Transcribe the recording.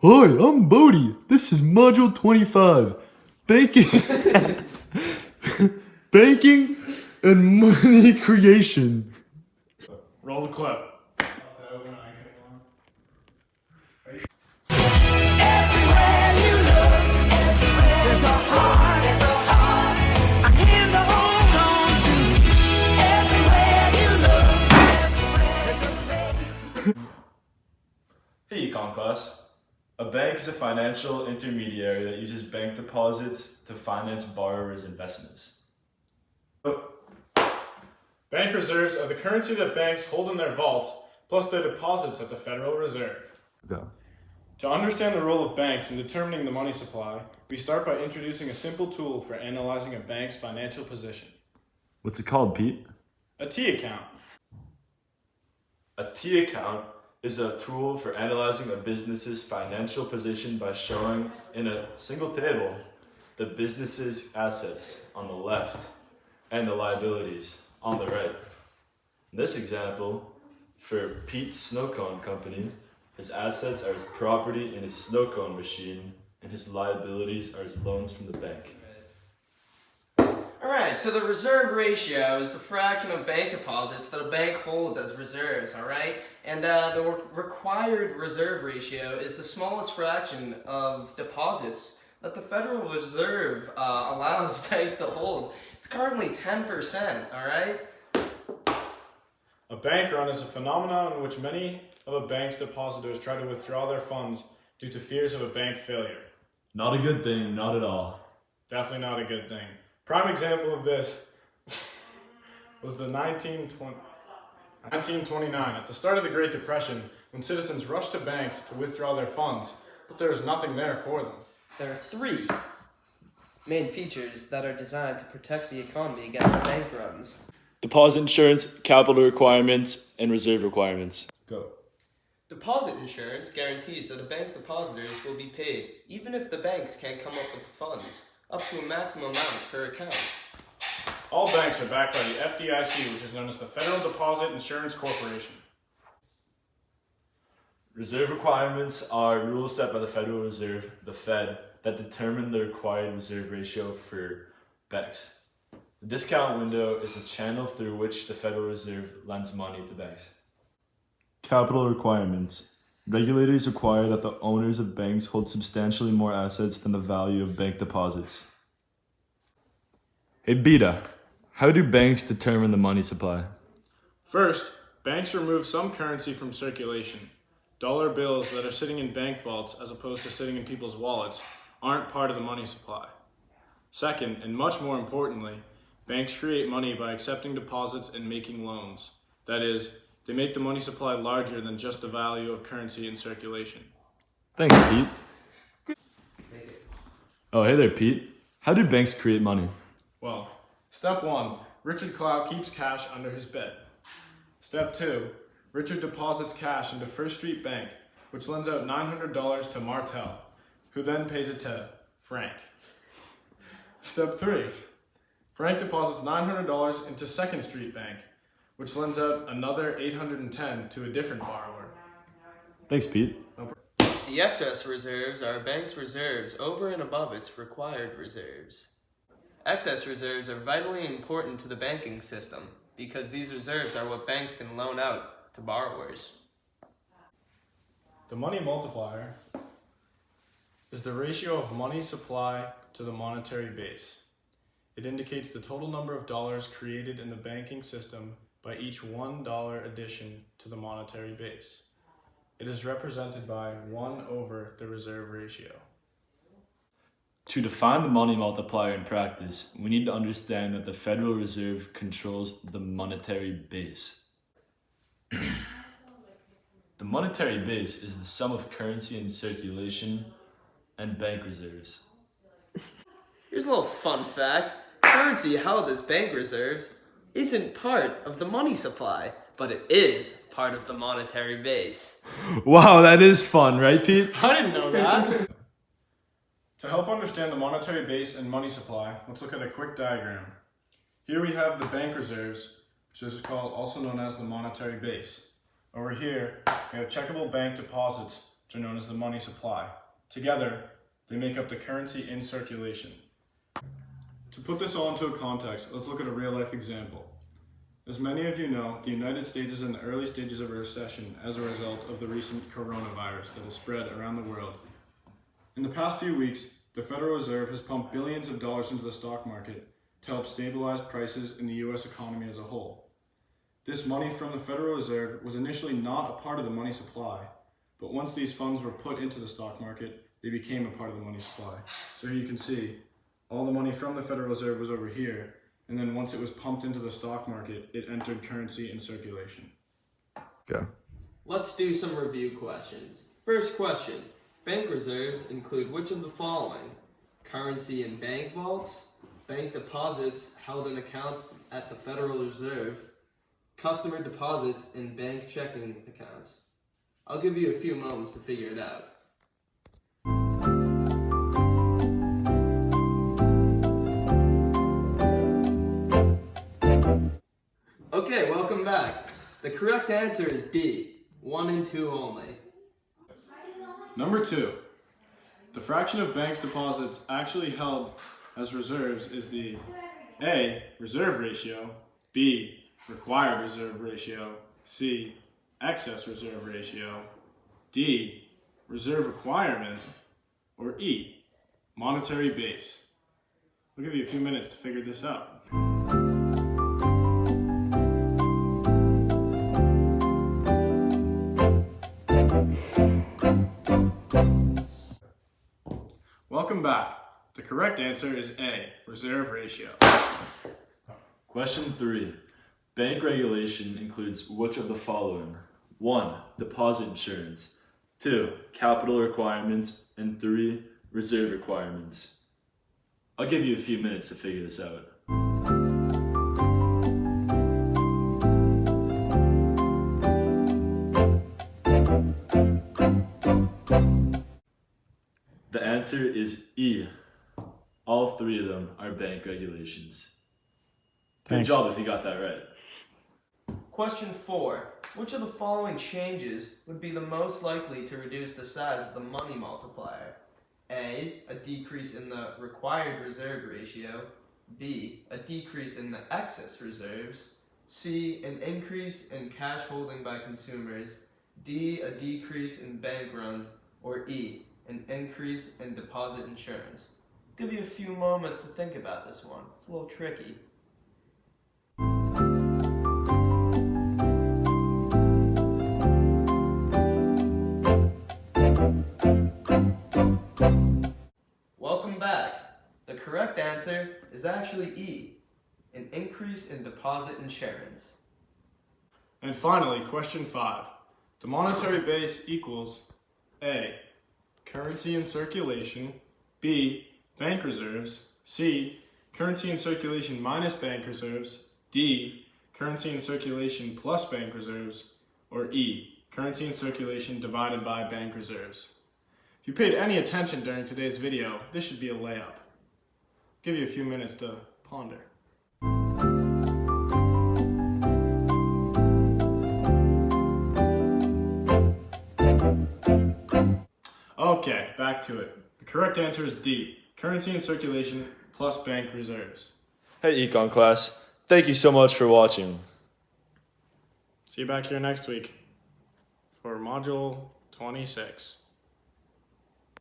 Hi, I'm Bodie. This is Module 25. Banking. Banking and money creation. Roll the clip. Hey, Econ class. A bank is a financial intermediary that uses bank deposits to finance borrowers' investments. Bank reserves are the currency that banks hold in their vaults, plus their deposits at the Federal Reserve. Go. To understand the role of banks in determining the money supply, we start by introducing a simple tool for analyzing a bank's financial position. What's it called, Pete? A T account. A T account is a tool for analyzing a business's financial position by showing in a single table the business's assets on the left and the liabilities on the right. In this example, for Pete's Snow Cone Company, his assets are his property in his snow cone machine, and his liabilities are his loans from the bank. Alright, so the reserve ratio is the fraction of bank deposits that a bank holds as reserves, alright? And the required reserve ratio is the smallest fraction of deposits that the Federal Reserve allows banks to hold. It's currently 10%, alright? A bank run is a phenomenon in which many of a bank's depositors try to withdraw their funds due to fears of a bank failure. Not a good thing, not at all. Definitely not a good thing. Prime example of this was the 1929, at the start of the Great Depression, when citizens rushed to banks to withdraw their funds, but there was nothing there for them. There are three main features that are designed to protect the economy against bank runs. Deposit insurance, capital requirements, and reserve requirements. Go. Deposit insurance guarantees that a bank's depositors will be paid, even if the banks can't come up with the funds, up to a maximum amount per account. All banks are backed by the FDIC, which is known as the Federal Deposit Insurance Corporation. Reserve requirements are rules set by the Federal Reserve, the Fed, that determine the required reserve ratio for banks. The discount window is the channel through which the Federal Reserve lends money to banks. Capital requirements. Regulators require that the owners of banks hold substantially more assets than the value of bank deposits. Hey, Beta, how do banks determine the money supply? First, banks remove some currency from circulation. Dollar bills that are sitting in bank vaults as opposed to sitting in people's wallets aren't part of the money supply. Second, and much more importantly, banks create money by accepting deposits and making loans. That is, they make the money supply larger than just the value of currency in circulation. Thanks, Pete. Oh, hey there, Pete. How do banks create money? Well, step 1, Richard Clow keeps cash under his bed. Step 2, Richard deposits cash into First Street Bank, which lends out $900 to Martel, who then pays it to Frank. Step 3, Frank deposits $900 into Second Street Bank, which lends out another $810 to a different borrower. Thanks, Pete. The excess reserves are a bank's reserves over and above its required reserves. Excess reserves are vitally important to the banking system because these reserves are what banks can loan out to borrowers. The money multiplier is the ratio of money supply to the monetary base. It indicates the total number of dollars created in the banking system by each $1 addition to the monetary base. It is represented by 1 over the reserve ratio. To define the money multiplier in practice, we need to understand that the Federal Reserve controls the monetary base. The monetary base is the sum of currency in circulation and bank reserves. Here's a little fun fact. Currency held as bank reserves isn't part of the money supply, but it is part of the monetary base. Wow, that is fun, right, Pete? I didn't know that. To help understand the monetary base and money supply, let's look at a quick diagram. Here we have the bank reserves, which is also known as the monetary base. Over here, we have checkable bank deposits, which are known as the money supply. Together, they make up the currency in circulation. To put this all into a context, let's look at a real-life example. As many of you know, the United States is in the early stages of a recession as a result of the recent coronavirus that has spread around the world. In the past few weeks, the Federal Reserve has pumped billions of dollars into the stock market to help stabilize prices in the US economy as a whole. This money from the Federal Reserve was initially not a part of the money supply, but once these funds were put into the stock market, they became a part of the money supply. So here you can see, all the money from the Federal Reserve was over here, and then once it was pumped into the stock market, it entered currency in circulation. Go. Let's do some review questions. First question. Bank reserves include which of the following? Currency in bank vaults, bank deposits held in accounts at the Federal Reserve, customer deposits in bank checking accounts. I'll give you a few moments to figure it out. Okay, welcome back. The correct answer is D, 1 and 2 only. Number 2. The fraction of banks' deposits actually held as reserves is the A. Reserve ratio, B. Required reserve ratio, C. Excess reserve ratio, D. Reserve requirement, or E. Monetary base. I'll give you a few minutes to figure this out. Welcome back. The correct answer is A, reserve ratio. Question 3. Bank regulation includes which of the following? 1. Deposit insurance. 2. Capital requirements. And 3. Reserve requirements. I'll give you a few minutes to figure this out. The answer is E. All 3 of them are bank regulations. Good Thanks. job if you got that right. Question 4. Which of the following changes would be the most likely to reduce the size of the money multiplier? A. A decrease in the required reserve ratio. B. A decrease in the excess reserves. C. An increase in cash holding by consumers. D. A decrease in bank runs. Or E. An increase in deposit insurance. I'll give you a few moments to think about this one. It's a little tricky. Welcome back. The correct answer is actually E. An increase in deposit insurance. And finally, question 5. The monetary base equals A. Currency in circulation, B. Bank reserves, C. Currency in circulation minus bank reserves, D. Currency in circulation plus bank reserves, or E. Currency in circulation divided by bank reserves. If you paid any attention during today's video, this should be a layup. I'll give you a few minutes to ponder. Okay, back to it. The correct answer is D. Currency in circulation plus bank reserves. Hey Econ class, thank you so much for watching. See you back here next week for Module 26.